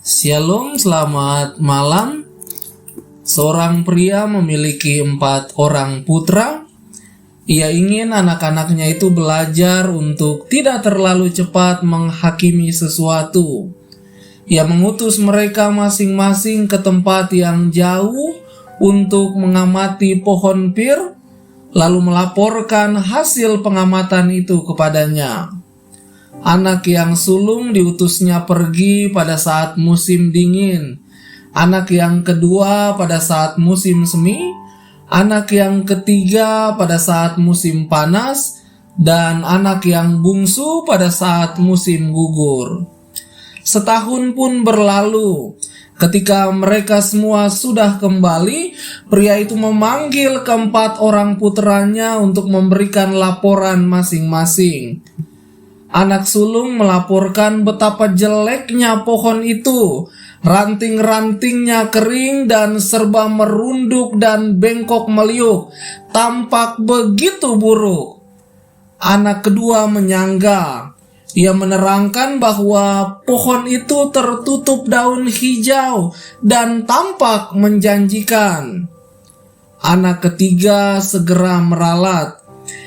Shalom, selamat malam. Seorang pria memiliki 4 orang putra. Ia ingin anak-anaknya itu belajar untuk tidak terlalu cepat menghakimi sesuatu. Ia mengutus mereka masing-masing ke tempat yang jauh untuk mengamati pohon pir, lalu melaporkan hasil pengamatan itu kepadanya. Anak yang sulung diutusnya pergi pada saat musim dingin, anak yang kedua pada saat musim semi, anak yang ketiga pada saat musim panas, dan anak yang bungsu pada saat musim gugur. Setahun pun berlalu. Ketika mereka semua sudah kembali, pria itu memanggil ke-4 orang putranya untuk memberikan laporan masing-masing. Anak sulung melaporkan betapa jeleknya pohon itu. Ranting-rantingnya kering dan serba merunduk dan bengkok meliuk. Tampak begitu buruk. Anak kedua menyangga. Ia menerangkan bahwa pohon itu tertutup daun hijau dan tampak menjanjikan. Anak ketiga segera meralat.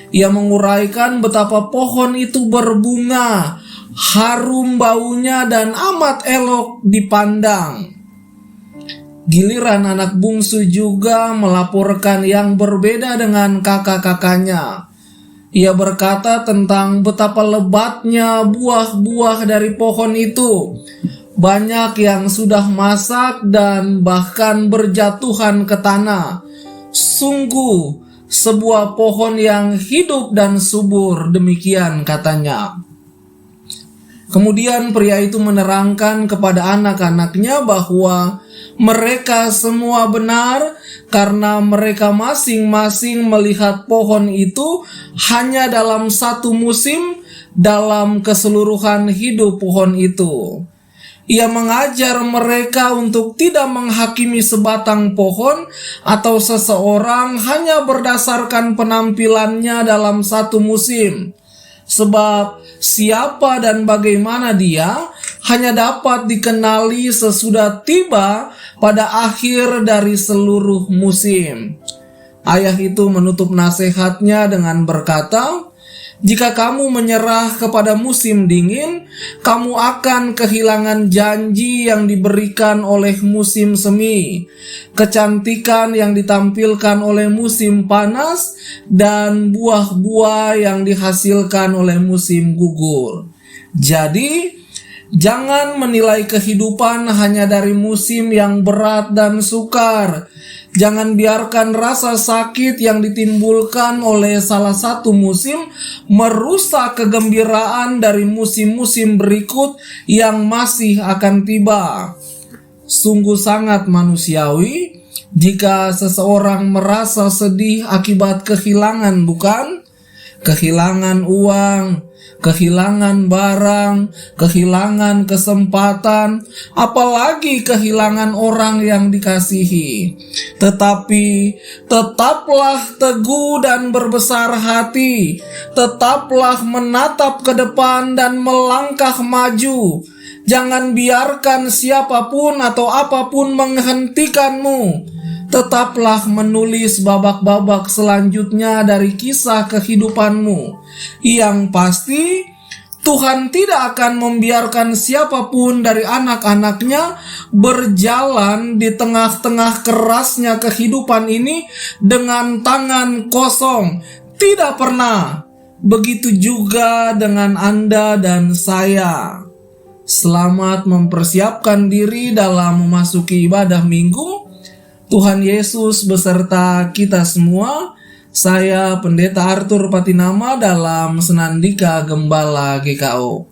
Ia menguraikan betapa pohon itu berbunga, harum baunya dan amat elok dipandang. Giliran anak bungsu juga melaporkan yang berbeda dengan kakak-kakaknya. Ia berkata tentang betapa lebatnya buah-buah dari pohon itu. Banyak yang sudah masak dan bahkan berjatuhan ke tanah. Sungguh, sebuah pohon yang hidup dan subur, demikian katanya. Kemudian pria itu menerangkan kepada anak-anaknya bahwa mereka semua benar karena mereka masing-masing melihat pohon itu hanya dalam satu musim dalam keseluruhan hidup pohon itu. Ia mengajar mereka untuk tidak menghakimi sebatang pohon atau seseorang hanya berdasarkan penampilannya dalam satu musim. Sebab siapa dan bagaimana dia hanya dapat dikenali sesudah tiba pada akhir dari seluruh musim. Ayah itu menutup nasihatnya dengan berkata, "Jika kamu menyerah kepada musim dingin, kamu akan kehilangan janji yang diberikan oleh musim semi, kecantikan yang ditampilkan oleh musim panas, dan buah-buah yang dihasilkan oleh musim gugur. Jadi, jangan menilai kehidupan hanya dari musim yang berat dan sukar. Jangan biarkan rasa sakit yang ditimbulkan oleh salah satu musim merusak kegembiraan dari musim-musim berikut yang masih akan tiba. Sungguh sangat manusiawi jika seseorang merasa sedih akibat kehilangan, bukan? Kehilangan uang, kehilangan barang, kehilangan kesempatan, apalagi kehilangan orang yang dikasihi. Tetapi tetaplah teguh dan berbesar hati, tetaplah menatap ke depan dan melangkah maju. Jangan biarkan siapapun atau apapun menghentikanmu. Tetaplah menulis babak-babak selanjutnya dari kisah kehidupanmu. Yang pasti, Tuhan tidak akan membiarkan siapapun dari anak-anaknya berjalan di tengah-tengah kerasnya kehidupan ini dengan tangan kosong. Tidak pernah. Begitu juga dengan Anda dan saya. Selamat mempersiapkan diri dalam memasuki ibadah minggu. Tuhan Yesus beserta kita semua. Saya Pendeta Arthur Patinama dalam Senandika Gembala GKO.